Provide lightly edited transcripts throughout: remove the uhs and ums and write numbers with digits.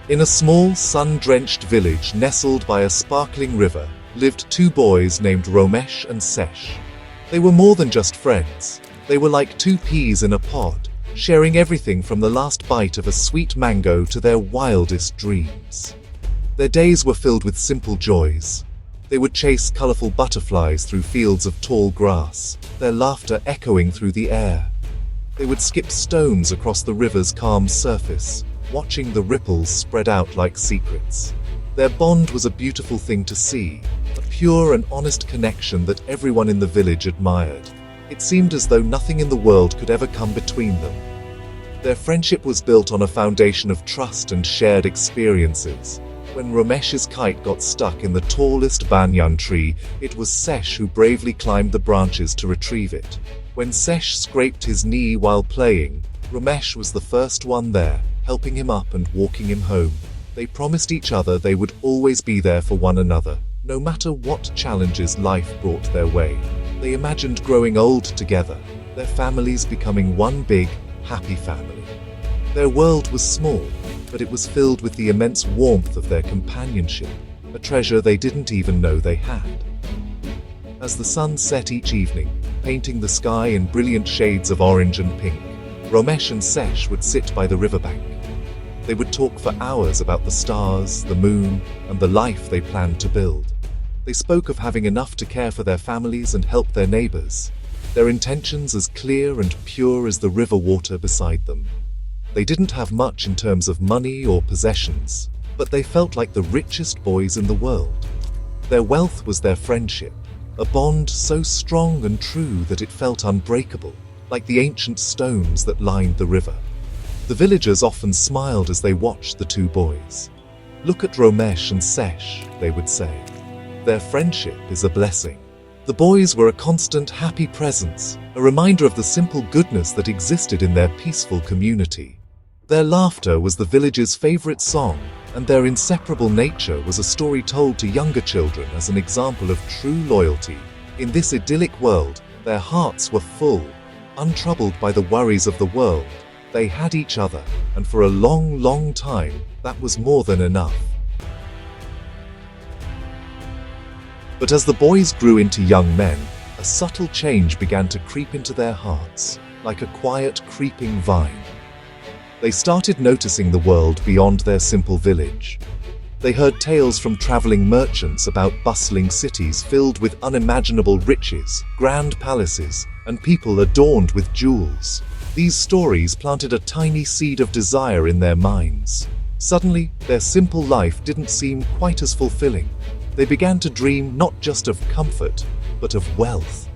In a small, sun-drenched village nestled by a sparkling river, lived two boys named Romesh and Sesh. They were more than just friends. They were like two peas in a pod, sharing everything from the last bite of a sweet mango to their wildest dreams. Their days were filled with simple joys. They would chase colorful butterflies through fields of tall grass, their laughter echoing through the air. They would skip stones across the river's calm surface, watching the ripples spread out like secrets. Their bond was a beautiful thing to see, a pure and honest connection that everyone in the village admired. It seemed as though nothing in the world could ever come between them. Their friendship was built on a foundation of trust and shared experiences. When Romesh's kite got stuck in the tallest banyan tree, it was Sesh who bravely climbed the branches to retrieve it. When Sesh scraped his knee while playing, Romesh was the first one there, helping him up and walking him home. They promised each other they would always be there for one another, no matter what challenges life brought their way. They imagined growing old together, their families becoming one big, happy family. Their world was small, but it was filled with the immense warmth of their companionship, a treasure they didn't even know they had. As the sun set each evening, painting the sky in brilliant shades of orange and pink, Romesh and Sesh would sit by the riverbank. They would talk for hours about the stars, the moon, and the life they planned to build. They spoke of having enough to care for their families and help their neighbors, their intentions as clear and pure as the river water beside them. They didn't have much in terms of money or possessions, but they felt like the richest boys in the world. Their wealth was their friendship, a bond so strong and true that it felt unbreakable, like the ancient stones that lined the river. The villagers often smiled as they watched the two boys. "Look at Romesh and Sesh," they would say. "Their friendship is a blessing." The boys were a constant happy presence, a reminder of the simple goodness that existed in their peaceful community. Their laughter was the village's favorite song, and their inseparable nature was a story told to younger children as an example of true loyalty. In this idyllic world, their hearts were full, untroubled by the worries of the world. They had each other, and for a long, long time, that was more than enough. But as the boys grew into young men, a subtle change began to creep into their hearts, like a quiet, creeping vine. They started noticing the world beyond their simple village. They heard tales from traveling merchants about bustling cities filled with unimaginable riches, grand palaces, and people adorned with jewels. These stories planted a tiny seed of desire in their minds. Suddenly, their simple life didn't seem quite as fulfilling. They began to dream not just of comfort, but of wealth.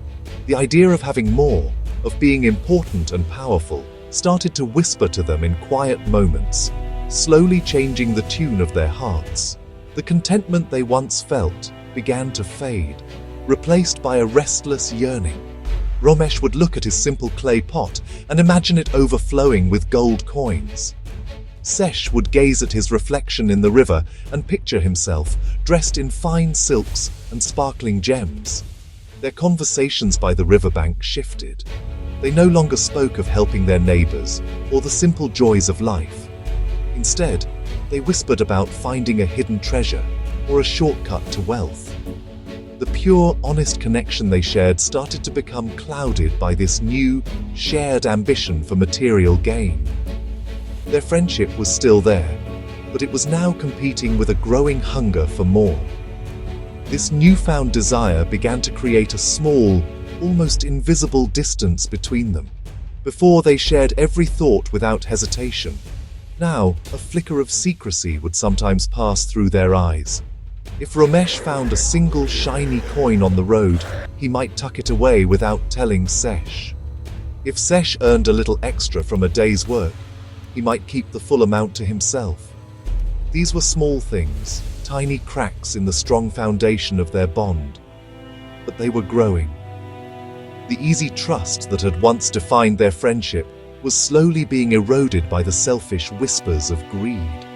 The idea of having more, of being important and powerful, started to whisper to them in quiet moments, slowly changing the tune of their hearts. The contentment they once felt began to fade, replaced by a restless yearning. Romesh would look at his simple clay pot and imagine it overflowing with gold coins. Sesh would gaze at his reflection in the river and picture himself dressed in fine silks and sparkling gems. Their conversations by the riverbank shifted. They no longer spoke of helping their neighbors or the simple joys of life. Instead, they whispered about finding a hidden treasure or a shortcut to wealth. The pure, honest connection they shared started to become clouded by this new, shared ambition for material gain. Their friendship was still there, but it was now competing with a growing hunger for more. This newfound desire began to create a small, almost invisible distance between them. Before, they shared every thought without hesitation. Now, a flicker of secrecy would sometimes pass through their eyes. If Romesh found a single shiny coin on the road, he might tuck it away without telling Sesh. If Sesh earned a little extra from a day's work, he might keep the full amount to himself. These were small things, tiny cracks in the strong foundation of their bond. But they were growing. The easy trust that had once defined their friendship was slowly being eroded by the selfish whispers of greed.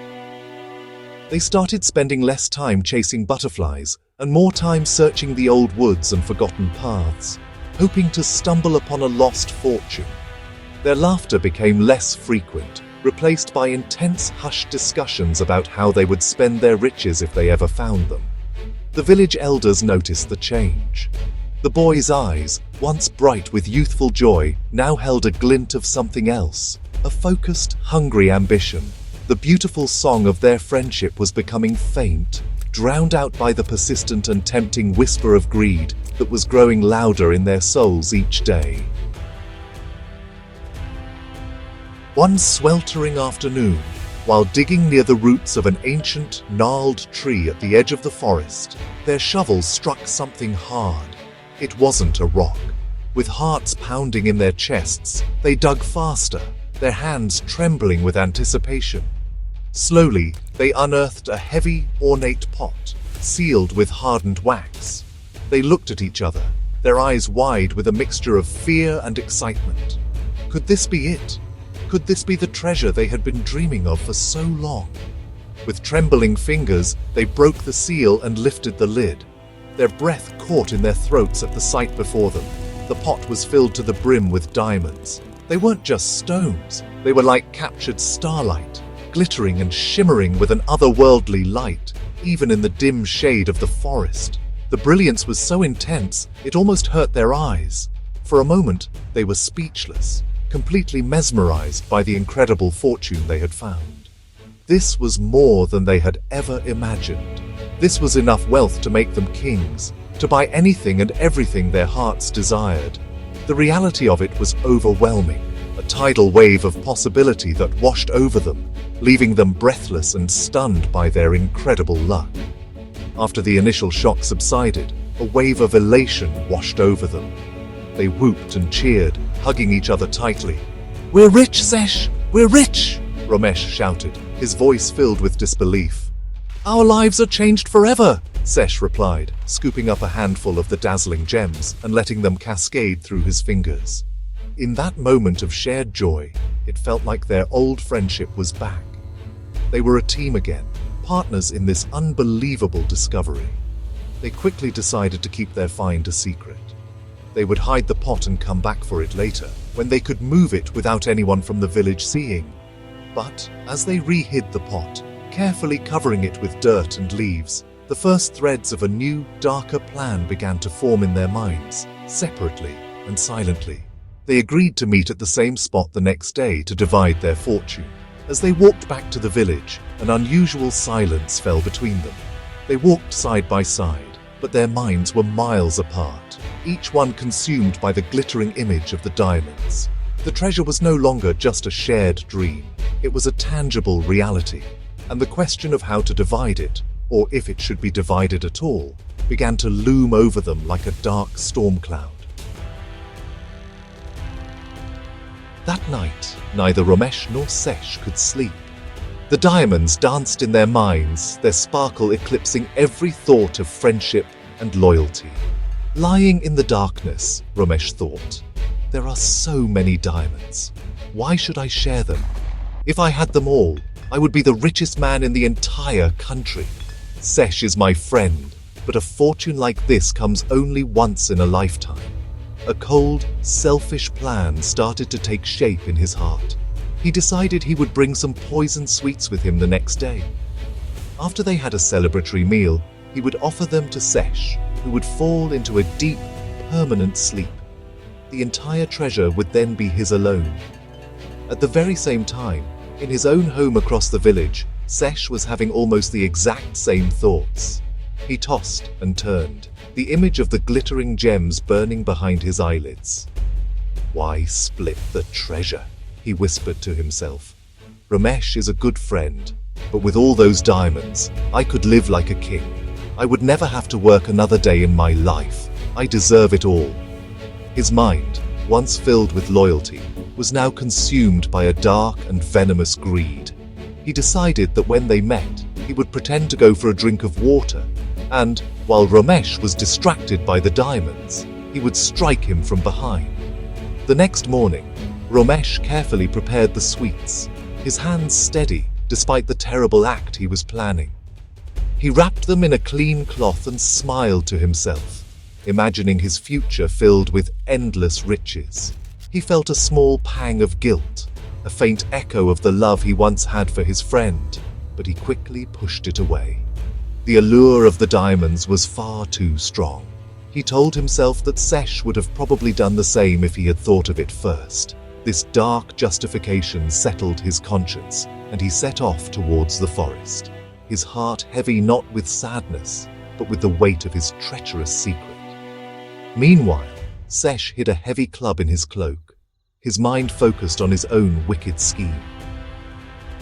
They started spending less time chasing butterflies and more time searching the old woods and forgotten paths, hoping to stumble upon a lost fortune. Their laughter became less frequent, replaced by intense hushed discussions about how they would spend their riches if they ever found them. The village elders noticed the change. The boys' eyes, once bright with youthful joy, now held a glint of something else, a focused, hungry ambition. The beautiful song of their friendship was becoming faint, drowned out by the persistent and tempting whisper of greed that was growing louder in their souls each day. One sweltering afternoon, while digging near the roots of an ancient, gnarled tree at the edge of the forest, their shovels struck something hard. It wasn't a rock. With hearts pounding in their chests, they dug faster, their hands trembling with anticipation. Slowly, they unearthed a heavy, ornate pot, sealed with hardened wax. They looked at each other, their eyes wide with a mixture of fear and excitement. Could this be it? Could this be the treasure they had been dreaming of for so long? With trembling fingers, they broke the seal and lifted the lid. Their breath caught in their throats at the sight before them. The pot was filled to the brim with diamonds. They weren't just stones, they were like captured starlight, glittering and shimmering with an otherworldly light, even in the dim shade of the forest. The brilliance was so intense, it almost hurt their eyes. For a moment, they were speechless, completely mesmerized by the incredible fortune they had found. This was more than they had ever imagined. This was enough wealth to make them kings, to buy anything and everything their hearts desired. The reality of it was overwhelming, a tidal wave of possibility that washed over them, leaving them breathless and stunned by their incredible luck. After the initial shock subsided, a wave of elation washed over them. They whooped and cheered, hugging each other tightly. "We're rich, Sesh! We're rich!" Romesh shouted, his voice filled with disbelief. "Our lives are changed forever," Sesh replied, scooping up a handful of the dazzling gems and letting them cascade through his fingers. In that moment of shared joy, it felt like their old friendship was back. They were a team again, partners in this unbelievable discovery. They quickly decided to keep their find a secret. They would hide the pot and come back for it later, when they could move it without anyone from the village seeing. But as they re-hid the pot, carefully covering it with dirt and leaves, the first threads of a new, darker plan began to form in their minds, separately and silently. They agreed to meet at the same spot the next day to divide their fortune. As they walked back to the village, an unusual silence fell between them. They walked side by side, but their minds were miles apart, each one consumed by the glittering image of the diamonds. The treasure was no longer just a shared dream, it was a tangible reality. And the question of how to divide it, or if it should be divided at all, began to loom over them like a dark storm cloud. That night, neither Romesh nor Sesh could sleep. The diamonds danced in their minds, their sparkle eclipsing every thought of friendship and loyalty. Lying in the darkness, Romesh thought, "There are so many diamonds. Why should I share them? If I had them all, I would be the richest man in the entire country. Sesh is my friend, but a fortune like this comes only once in a lifetime." A cold, selfish plan started to take shape in his heart. He decided he would bring some poisoned sweets with him the next day. After they had a celebratory meal, he would offer them to Sesh, who would fall into a deep, permanent sleep. The entire treasure would then be his alone. At the very same time, in his own home across the village, Sesh was having almost the exact same thoughts. He tossed and turned, the image of the glittering gems burning behind his eyelids. "Why split the treasure?" he whispered to himself. "Ramesh is a good friend, but with all those diamonds, I could live like a king. I would never have to work another day in my life. I deserve it all." His mind, once filled with loyalty, was now consumed by a dark and venomous greed. He decided that when they met, he would pretend to go for a drink of water, and, while Ramesh was distracted by the diamonds, he would strike him from behind. The next morning, Ramesh carefully prepared the sweets, his hands steady despite the terrible act he was planning. He wrapped them in a clean cloth and smiled to himself, imagining his future filled with endless riches. He felt a small pang of guilt. a faint echo of the love he once had for his friend, but he quickly pushed it away. The allure of the diamonds was far too strong. He told himself that Sesh would have probably done the same if he had thought of it first. This dark justification settled his conscience, and he set off towards the forest, his heart heavy not with sadness, but with the weight of his treacherous secret. Meanwhile, Sesh hid a heavy club in his cloak, his mind focused on his own wicked scheme.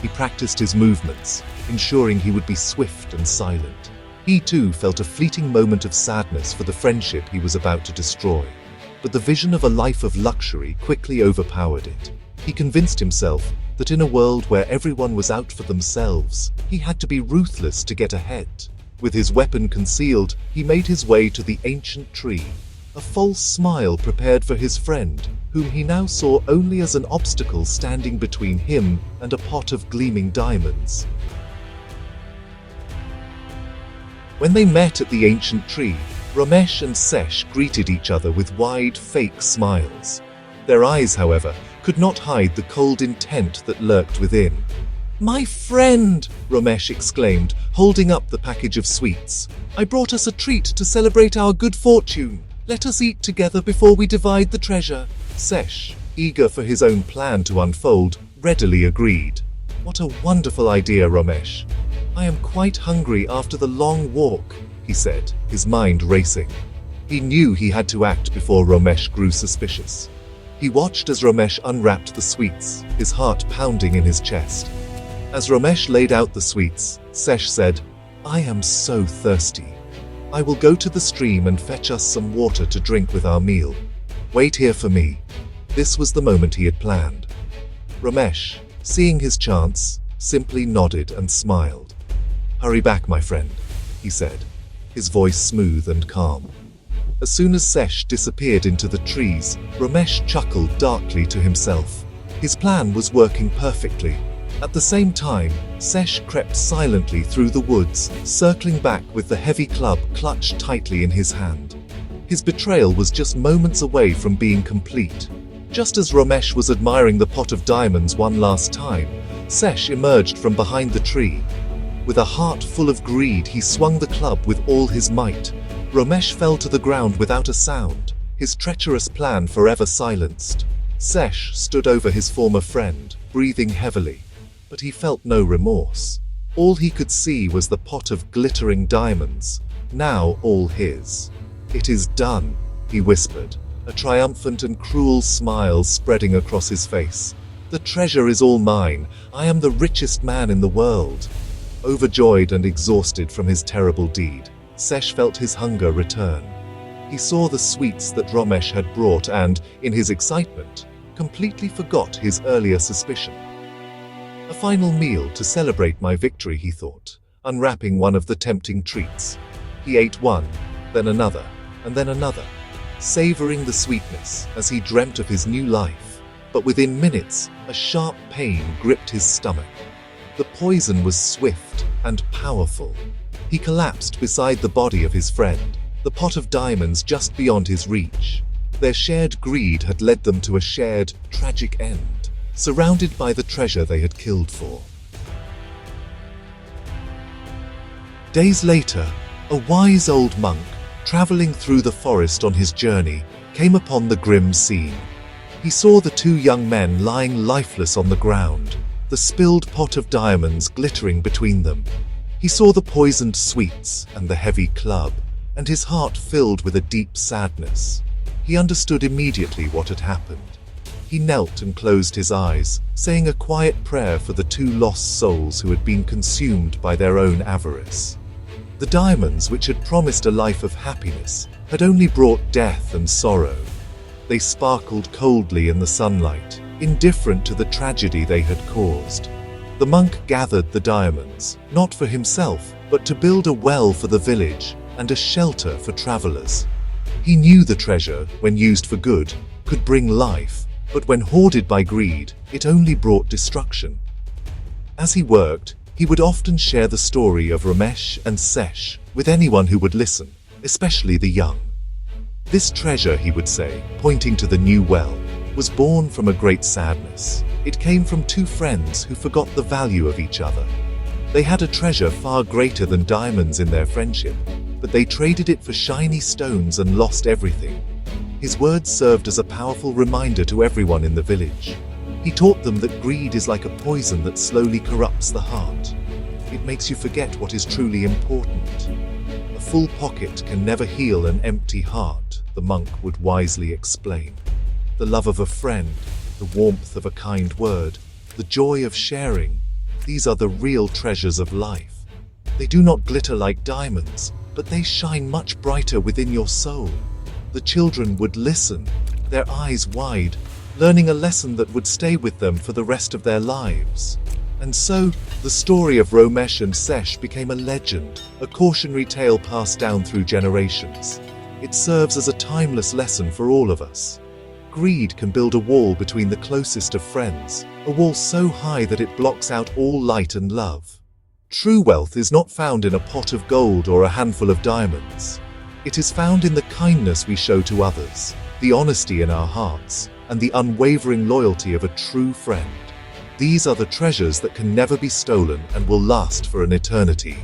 He practiced his movements, ensuring he would be swift and silent. He too felt a fleeting moment of sadness for the friendship he was about to destroy, but the vision of a life of luxury quickly overpowered it. He convinced himself that in a world where everyone was out for themselves, he had to be ruthless to get ahead. With his weapon concealed, he made his way to the ancient tree, a false smile prepared for his friend, whom he now saw only as an obstacle standing between him and a pot of gleaming diamonds. When they met at the ancient tree, Ramesh and Sesh greeted each other with wide, fake smiles. Their eyes, however, could not hide the cold intent that lurked within. "My friend!" Ramesh exclaimed, holding up the package of sweets. "I brought us a treat to celebrate our good fortune. Let us eat together before we divide the treasure." Sesh, eager for his own plan to unfold, readily agreed. "What a wonderful idea, Ramesh. I am quite hungry after the long walk," he said, his mind racing. He knew he had to act before Ramesh grew suspicious. He watched as Ramesh unwrapped the sweets, his heart pounding in his chest. As Ramesh laid out the sweets, Sesh said, "I am so thirsty. I will go to the stream and fetch us some water to drink with our meal. Wait here for me." This was the moment he had planned. Ramesh, seeing his chance, simply nodded and smiled. "Hurry back, my friend," he said, his voice smooth and calm. As soon as Sesh disappeared into the trees, Ramesh chuckled darkly to himself. His plan was working perfectly. At the same time, Sesh crept silently through the woods, circling back with the heavy club clutched tightly in his hand. His betrayal was just moments away from being complete. Just as Ramesh was admiring the pot of diamonds one last time, Sesh emerged from behind the tree. With a heart full of greed, he swung the club with all his might. Ramesh fell to the ground without a sound, his treacherous plan forever silenced. Sesh stood over his former friend, breathing heavily, but he felt no remorse. All he could see was the pot of glittering diamonds, now all his. "It is done," he whispered, a triumphant and cruel smile spreading across his face. "The treasure is all mine. I am the richest man in the world." Overjoyed and exhausted from his terrible deed, Sesh felt his hunger return. He saw the sweets that Ramesh had brought and, in his excitement, completely forgot his earlier suspicion. "A final meal to celebrate my victory," he thought, unwrapping one of the tempting treats. He ate one, then another, and then another, savoring the sweetness as he dreamt of his new life. But within minutes, a sharp pain gripped his stomach. The poison was swift and powerful. He collapsed beside the body of his friend, the pot of diamonds just beyond his reach. Their shared greed had led them to a shared, tragic end, surrounded by the treasure they had killed for. Days later, a wise old monk, traveling through the forest on his journey, came upon the grim scene. He saw the two young men lying lifeless on the ground, the spilled pot of diamonds glittering between them. He saw the poisoned sweets and the heavy club, and his heart filled with a deep sadness. He understood immediately what had happened. He knelt and closed his eyes, saying a quiet prayer for the two lost souls who had been consumed by their own avarice. The diamonds, which had promised a life of happiness, had only brought death and sorrow. They sparkled coldly in the sunlight, indifferent to the tragedy they had caused. The monk gathered the diamonds, not for himself, but to build a well for the village and a shelter for travelers. He knew the treasure, when used for good, could bring life, but when hoarded by greed, it only brought destruction. As he worked, he would often share the story of Ramesh and Sesh with anyone who would listen, especially the young. "This treasure," he would say, pointing to the new well, was born from a great sadness. It came from two friends who forgot the value of each other. They had a treasure far greater than diamonds in their friendship, but they traded it for shiny stones and lost everything. His words served as a powerful reminder to everyone in the village. He taught them that greed is like a poison that slowly corrupts the heart. It makes you forget what is truly important. A full pocket can never heal an empty heart, the monk would wisely explain. The love of a friend, the warmth of a kind word, the joy of sharing, these are the real treasures of life. They do not glitter like diamonds, but they shine much brighter within your soul. The children would listen, their eyes wide, learning a lesson that would stay with them for the rest of their lives. And so, the story of Romesh and Sesh became a legend, a cautionary tale passed down through generations. It serves as a timeless lesson for all of us. Greed can build a wall between the closest of friends, a wall so high that it blocks out all light and love. True wealth is not found in a pot of gold or a handful of diamonds. It is found in the kindness we show to others, the honesty in our hearts, and the unwavering loyalty of a true friend. These are the treasures that can never be stolen and will last for an eternity.